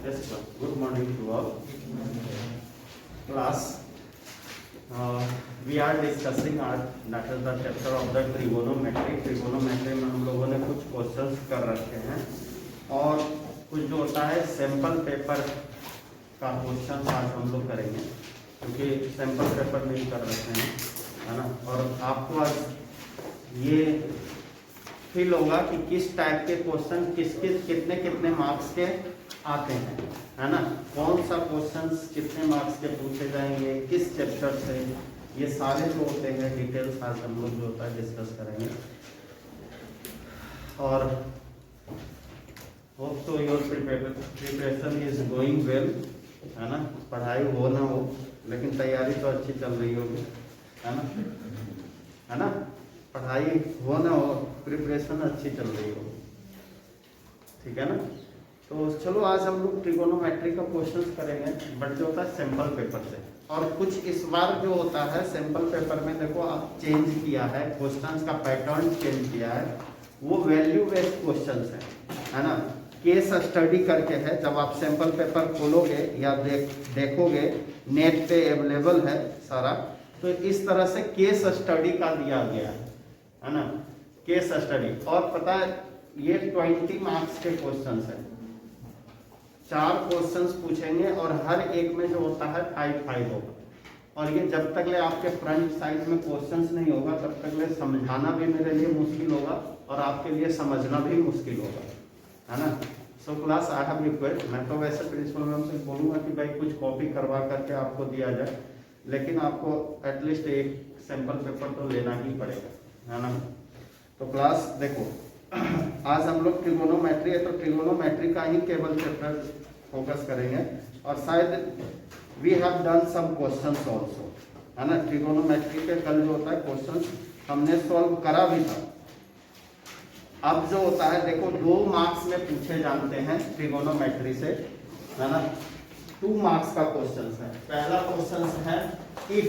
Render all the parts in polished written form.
Yes, sir. Good morning to all. Class, we are discussing our that is the chapter of the trigonometry. Trigonometry में हम लोगों ने कुछ questions कर रखे हैं और कुछ जो होता है सैंपल पेपर का क्वेश्चन आज हम लोग करेंगे, क्योंकि सैंपल पेपर नहीं कर रखे हैं, है ना। और आपको आज ये फील होगा कि किस टाइप के क्वेश्चन कितने कितने मार्क्स के आते हैं, है ना। कौन सा क्वेश्चंस कितने मार्क्स के पूछे जाएंगे, किस चैप्टर से, ये सारे जो होते हैं डिटेल्स आज हम लोग जो होता है डिस्कस करेंगे। और होप तो your preparation is going well, है ना। पढ़ाई हो ना हो लेकिन तैयारी तो अच्छी चल रही होगी, है ना। पढ़ाई हो ना हो प्रिपरेशन अच्छी चल रही होगी, ठीक है ना। तो चलो आज हम लोग ट्रिगोनोमेट्री का क्वेश्चंस करेंगे, बट जो होता है सैंपल पेपर से। और कुछ इस बार जो होता है सैंपल पेपर में देखो आप चेंज किया है, क्वेश्चंस का पैटर्न चेंज किया है, वो वैल्यू बेस्ड क्वेश्चंस है ना। केस स्टडी करके है, जब आप सैंपल पेपर खोलोगे या देखोगे नेट पे अवेलेबल है सारा, तो इस तरह से केस स्टडी का दिया गया है ना, केस स्टडी। और पता है ये 20 मार्क्स के क्वेश्चंस है, 4 क्वेश्चंस पूछेंगे और हर एक में जो होता है 5 होगा। और ये जब तक ले आपके फ्रंट साइड में क्वेश्चंस नहीं होगा तब तक ले समझाना भी मेरे लिए मुश्किल होगा और आपके लिए समझना भी मुश्किल होगा, है ना। So class I have request, मैं तो वैसे प्रिंसिपल मैम से बोलूँगा कि भाई कुछ कॉपी करवा करके आपको दिया जाए, लेकिन आपको एटलीस्ट एक सैंपल पेपर तो लेना ही पड़ेगा, है ना। तो क्लास देखो आज हम लोग ट्रिगोनोमेट्री है, तो ट्रिगोनोमेट्री का ही केवल चैप्टर फोकस करेंगे। और शायद we have done some questions also, है ना। ट्रिगोनोमेट्री के कल जो होता है क्वेश्चंस हमने सॉल्व करा भी था। अब जो होता है देखो 2 मार्क्स में पूछे जाते हैं ट्रिगोनोमेट्री से, है ना। 2 मार्क्स का क्वेश्चन है। पहला क्वेश्चन है if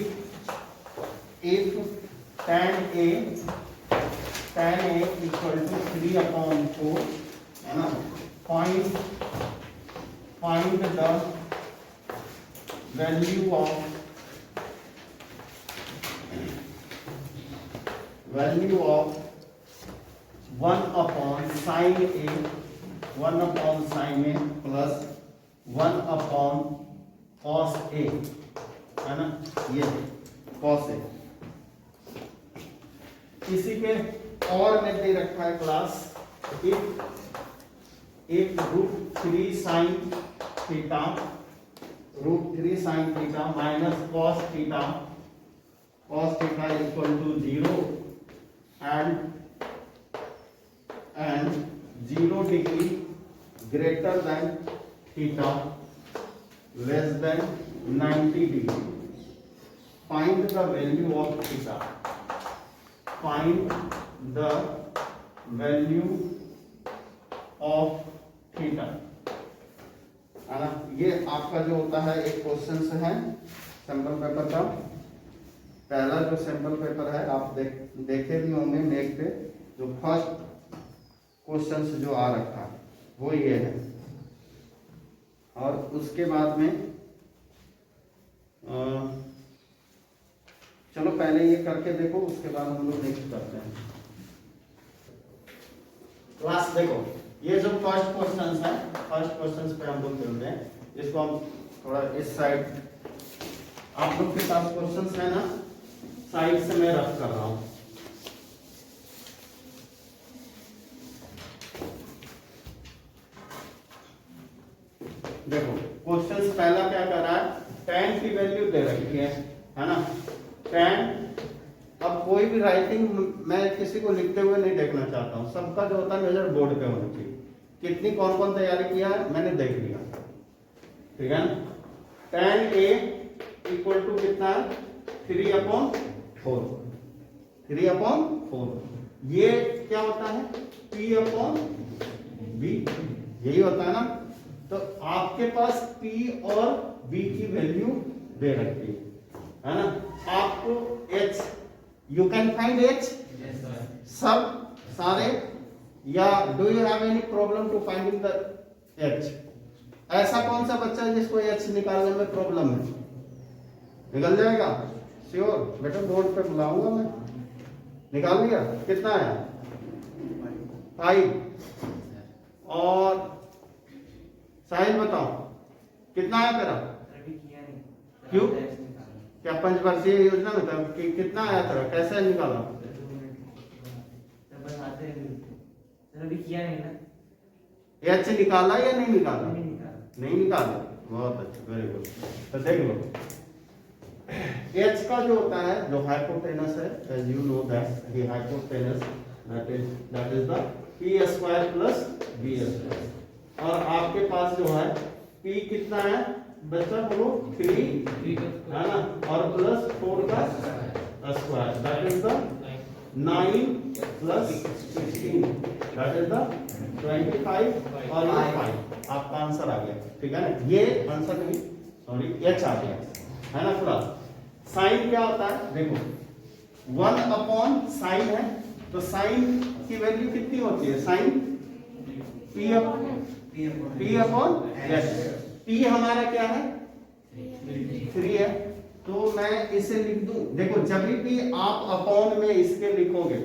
tan a equal to 3/4, है ना। Find the value of 1/sin a plus 1/cos a, है ना। ये cos a इसी के और में दे रखा है क्लास एक √3 sin theta minus cos theta equal to 0 and 0 degree greater than theta less than 90 degree. Find the value of theta, find the value of theta, है ना। ये आपका जो होता है एक क्वेश्चन है सैंपल पेपर का। पहला जो सैंपल पेपर है आप देखे भी होंगे नेट पे, जो फर्स्ट क्वेश्चन जो आ रखा है वो ये है। और उसके बाद में चलो पहले ये करके देखो, उसके बाद हम लोग नेक्स्ट करते हैं। क्लास देखो ये जो फर्स्ट क्वेश्चन है, फर्स्ट क्वेश्चन पे हम लोग चलते हैं। इसको हम थोड़ा इस साइड, आप लोग के पास क्वेश्चन है ना, साइड से मैं रफ कर रहा हूं। देखो क्वेश्चन पहला क्या कर रहा है, tan की वैल्यू दे रखी है ना। tan, अब कोई भी राइटिंग मैं किसी को लिखते हुए नहीं देखना चाहता हूँ, सबका जो होता है नजर बोर्ड पे होनी चाहिए। कितनी कौन कौन तैयारी किया है मैंने देख लिया, ठीक है ना। tan a इक्वल टू कितना है 3/4, ये क्या होता है p/b, यही होता है ना। तो आपके पास p और b की वैल्यू दे रखी है ना। आपको h, you can find h सब सारे, या do you have any problem to finding the h? ऐसा कौन सा बच्चा है जिसको एच निकालने में प्रॉब्लम है? निकल जाएगा श्योर? बेटा बोर्ड पे बुलाऊंगा मैं। निकाल लिया? कितना आया? 5। और साहिल बताओ कितना आया तेरा? क्यों? क्या पंचवर्षीय योजना में था कि कितना आया तेरा? कैसे निकाला? अभी किया नहीं ना। एच निकाला या नहीं निकाला? नहीं निकाला। बहुत अच्छा, वेरी गुड। तो देख लो एच का जो होता है, जो हाइपोटेनस है, as you know that the hypotenuse that is the P square plus B square. और आपके पास जो है पी कितना है बच्चा बोलो? 3 है ना, और प्लस 4 का square that is the 9 plus 16 that is the 25 और 5। आपका आंसर आ गया, ठीक है ना? ये आंसर नहीं, सॉरी एच आ गया, है ना क्लास? साइन क्या होता है? देखो 1 अपॉन साइन है, तो साइन की वैल्यू कितनी होती है? Sine P upon H. P हमारा क्या है? 3 है, तो मैं इसे लिख दूं। देखो जब भी आप अपॉन में इसके लिखोगे,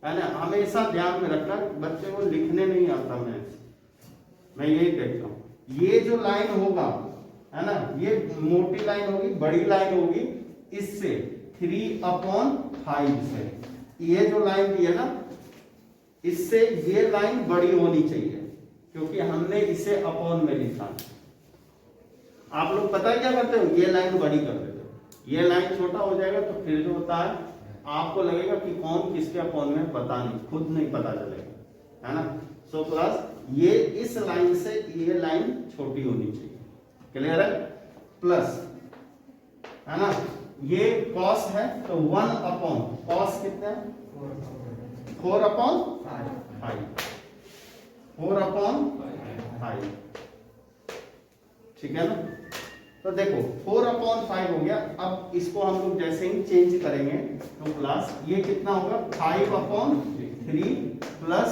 है ना, हमेशा ध्यान में रखना बच्चे को लिखने नहीं आता। मैं यही देखता हूं, ये जो लाइन होगा, है ना, ये मोटी लाइन होगी, बड़ी लाइन होगी, इससे 3/5 से ये जो लाइन दी है ना, इससे ये लाइन बड़ी होनी चाहिए, क्योंकि हमने इसे अपॉन में लिखा। आप लोग पता है क्या करते हो? ये लाइन बड़ी कर देते हो, ये लाइन छोटा हो जाएगा, तो फिर जो होता है आपको लगेगा कि कौन किसके अपॉन में, पता नहीं, खुद नहीं पता चलेगा, है ना? सो क्लास ये इस लाइन से ये लाइन छोटी होनी चाहिए, क्लियर है? प्लस, है ना, ये कॉस है, तो 1 अपॉन कॉस कितना है? 4/5 4/5, ठीक है ना? तो देखो 4/5 हो गया। अब इसको हम लोग जैसे ही चेंज करेंगे तो क्लास ये कितना होगा? 5/3 प्लस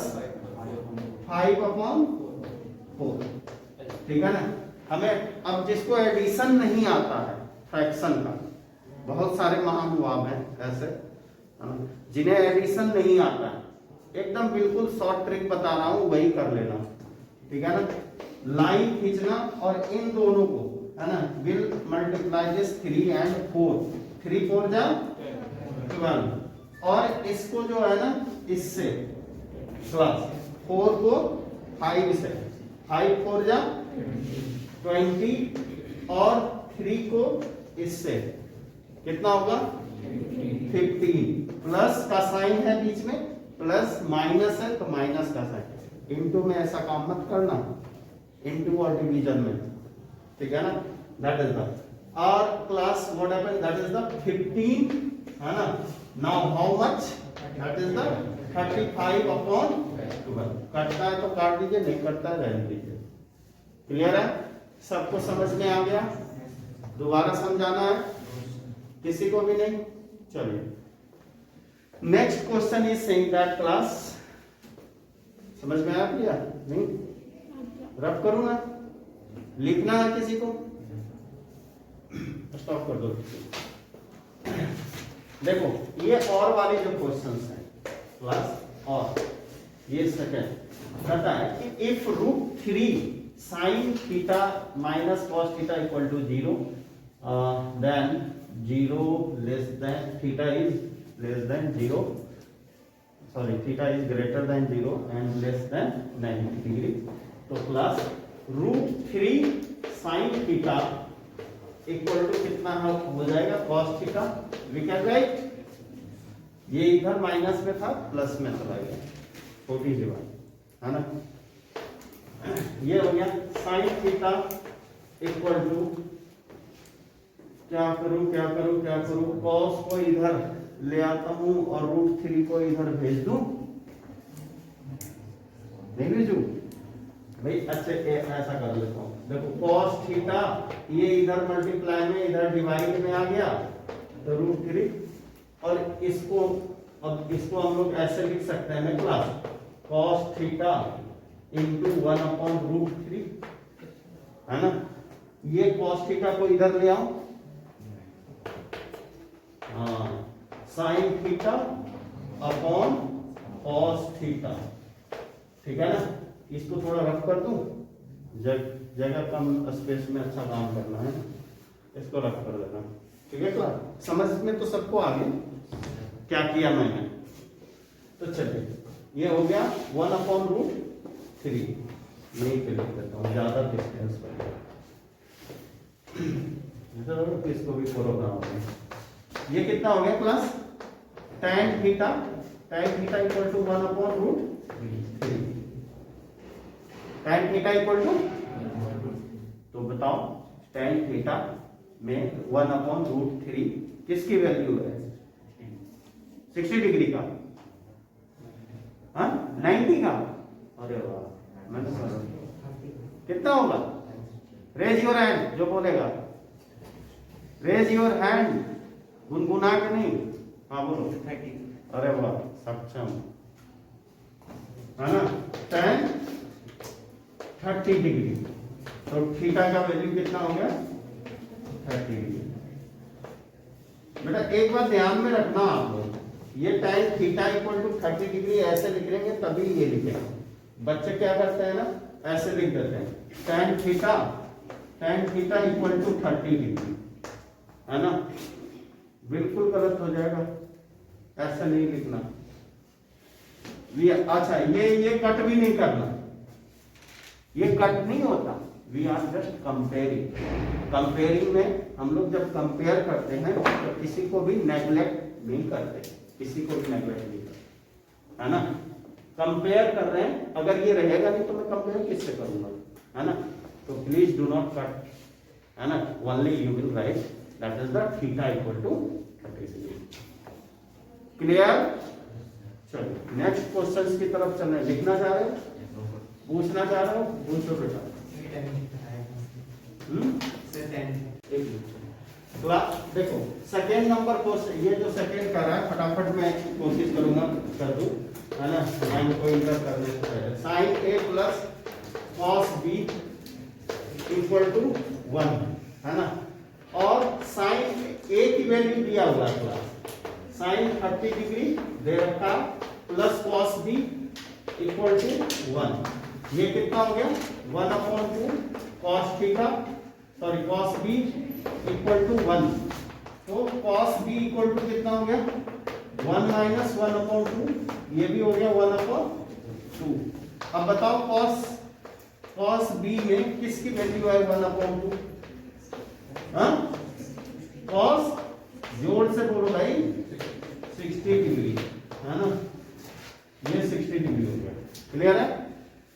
5/4, ठीक है ना? हमें अब जिसको एडिशन नहीं आता है फ्रैक्शन का, बहुत सारे महानुभाव हैं ऐसे जिन्हें एडिशन नहीं आता है, एकदम बिल्कुल शॉर्ट ट्रिक बता रहा हूं, वही कर लेना, ठीक है ना? लाइन खींचना और इन दोनों को, है ना, विल मल्टीप्लाई दिस 3 and 4, 3 4 जा 12, और इसको जो है ना इससे प्लस 4 को 5 से, 5 4 जा 20, और 3 को इससे कितना होगा? 15। प्लस का साइन है बीच में, प्लस माइनस है तो माइनस का साइन। इनटू में ऐसा काम मत करना, इनटू और डिवीजन में, ठीक है ना? दैट इज द, और class what happened, that is the 15, है ना? Now how much? That is the 35/12। कटता है तो काट दीजिए, नहीं कटता है रहने दीजिए। क्लियर है? सबको समझ में आ गया? दोबारा समझाना है किसी को भी नहीं? चलिए next question is saying that class, समझ में आया? क्या नहीं? रब करूं ना? लिखना है किसी को? स्टॉप कर दो। देखो ये और वाले जो क्वेश्चंस हैं क्लास, और ये सेकंड कहता है कि if √3 sin theta minus cos theta equal to 0, then 0 less than theta is less than 0, sorry theta is greater than 0 and less than 90 degree. तो class √3 sin theta equal to कितना हो जाएगा? cos theta. We can write, ये इधर minus में था, plus में चला गया, छोटी सी बात, है ना? ये हो गया sin थीटा इक्वल टू, क्या करूं क्या करूं क्या करूं, cos को इधर ले आता हूं और √3 को इधर भेज दूं, नहीं भेजू भाई? अच्छे ऐसा कर लेता हूं, देखो cos थीटा ये इधर मल्टीप्लाई में, इधर डिवाइड में आ गया, तो √3, और इसको, अब इसको हम लोग ऐसे लिख सकते हैं ना क्लास, cos थीटा इंटू 1/√3, है ना। ये cos थीटा को इधर ले आओ, हाँ, sine theta upon cos theta, ठीक है ना। इसको थोड़ा रफ कर दूं, जगह कम स्पेस में अच्छा काम करना है, इसको रफ कर देना, ठीक है। क्लास समझ में तो सबको आ गया क्या किया मैंने। तो चलिए ये हो गया 1/√3, यही पे लिख देता हूँ, ज्यादा डिस्टेंस पर, तो इसको भी प्रोग्राम में। ये कितना हो गया class, tan theta equal to 1/√3, tan theta equal to, तो बताओ tan थीटा में 1/√3 किसकी वैल्यू है, 60 डिग्री का, हाँ 90 का, अरे वाह मैंने समझा। कितना होगा, रेज योर हैंड, जो बोलेगा रेज योर हैंड, गुनगुना के नहीं, हाँ बोलो। 30, अरे वाह सक्षम, है ना। tan 30 डिग्री, तो थीटा का वैल्यू कितना हो गया, 30 डिग्री। बेटा एक बात ध्यान में रखना आप लोग, ये tan theta equal to 30 degree ऐसे लिख लेंगे तभी ये लिखेंगे। बच्चे क्या करते हैं ना, ऐसे लिख देते हैं tan theta equal to 30 degree, है ना। बिल्कुल गलत हो जाएगा, ऐसा नहीं लिखना। अच्छा ये कट भी नहीं करना, ये कट नहीं होता, वी आर जस्ट कंपेयरिंग में हम लोग जब कंपेयर करते हैं तो किसी को भी नेग्लेक्ट नहीं करते, किसी को भी नेग्लेक्ट नहीं करते, है ना। कंपेयर कर रहे हैं, अगर ये रहेगा नहीं तो मैं कंपेयर किससे करूंगा, है ना। तो प्लीज डू नॉट कट, है ना, only you will write that is the theta equal to 30 degree. Clear. चलो नेक्स्ट क्वेश्चन की तरफ चलने, लिखना चाह रहे हो, पूछना चाह रहे हो, पूछो बेटा। देखो सेकेंड नंबर क्वेश्चन, ये जो सेकेंड कर रहा है फटाफट मैं कोशिश करूंगा कर दूं, है ना। साइन को इंटर करने से पहले sine a plus cos b equal to 1, है ना। और साइन a की वैल्यू दिया हुआ है क्लास, साइन 30 डिग्री दे रखा plus cos b equal to 1, ये कितना हो गया 1/2 cos theta, sorry cos b equal to 1, तो कॉस b इक्वल टू कितना हो गया 1 माइनस 1/2, ये भी हो गया 1/2। अब बताओ कॉस b में किसकी वैल्यू है 1/2, हाँ कॉस, जोर से बोलो भाई 60 डिग्री, है ना, ये 60 डिग्री हो गया। क्लियर है।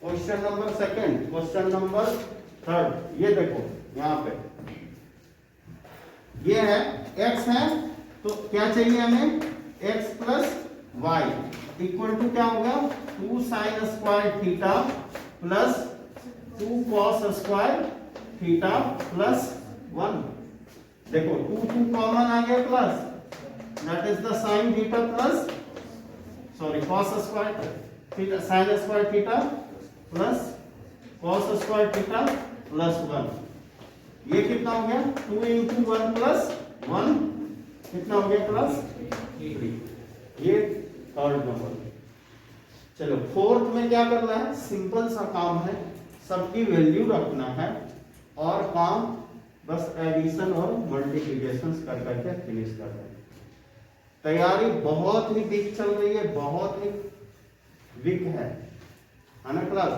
Question number second, question number third, ये देखो यहाँ पे ये है x है, तो क्या चाहिए हमें x plus y equal to क्या होगा 2 sine square theta plus 2 cos square theta plus 1। देखो 2 कॉमन आ गया plus, that is the sine theta plus, sorry cos square theta, sine square theta plus cos square theta plus 1। ये कितना हो गया 2 into 1 plus 1, कितना हो गया प्लस 3। ये थर्ड नंबर। चलो फोर्थ में क्या करना है, सिंपल सा काम है, सबकी वैल्यू रखना है और काम बस एडिशन और मल्टीप्लिकेशन कर करके फिनिश कर दें। तैयारी बहुत ही वीक चल रही है, बहुत ही वीक है ना class.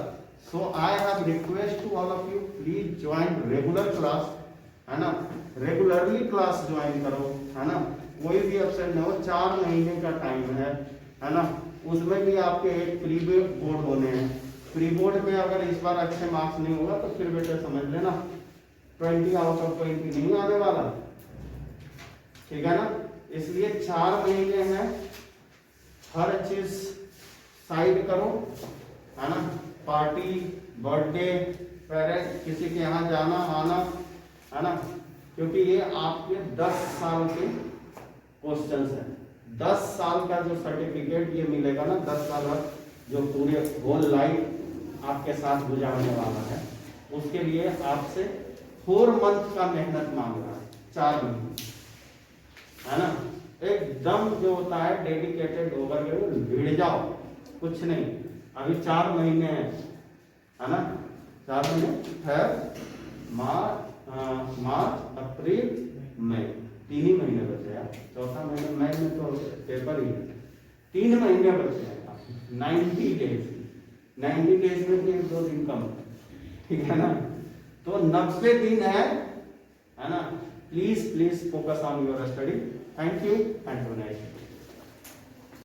So I have request to all of you, please join regular class, है ना, रेगुलरली क्लास ज्वाइन करो, है ना, कोई भी अवसर न हो, 4 महीने का टाइम है ना, उसमें भी आपके एक प्री बोर्ड होने हैं। प्री बोर्ड में अगर इस बार अच्छे मार्क्स नहीं होगा तो फिर बेटे समझ लेना 20 आउट ऑफ 20 नहीं आने वाला, ठीक है ना। इसलिए 4 महीने हैं, हर चीज साइड करो, है ना, पार्टी, बर्थडे, पेरेंट्स, किसी के यहाँ जाना आना, है ना, क्योंकि ये आपके 10 साल के क्वेश्चंस हैं। 10 साल का जो सर्टिफिकेट ये मिलेगा ना, 10 साल जो पूरे होल लाइफ आपके साथ गुजारने वाला है, उसके लिए आपसे 4 मंथ का मेहनत मांग रहा है, 4 महीने, है ना। एकदम जो होता है डेडिकेटेड होकर के भिड़ जाओ, कुछ नहीं। अभी 4 महीने है ना, 4 महीने है, मार्च अप्रैल मई, 3 ही महीने बचे यार, चौथा महीने मई में तो पेपर ही है, 3 महीने बचे हैं, 90 डेज, 90 डेज में भी 1-2 दिन कम, ठीक है ना। तो 90 दिन है ना। Please focus on your study. Thank you and good night.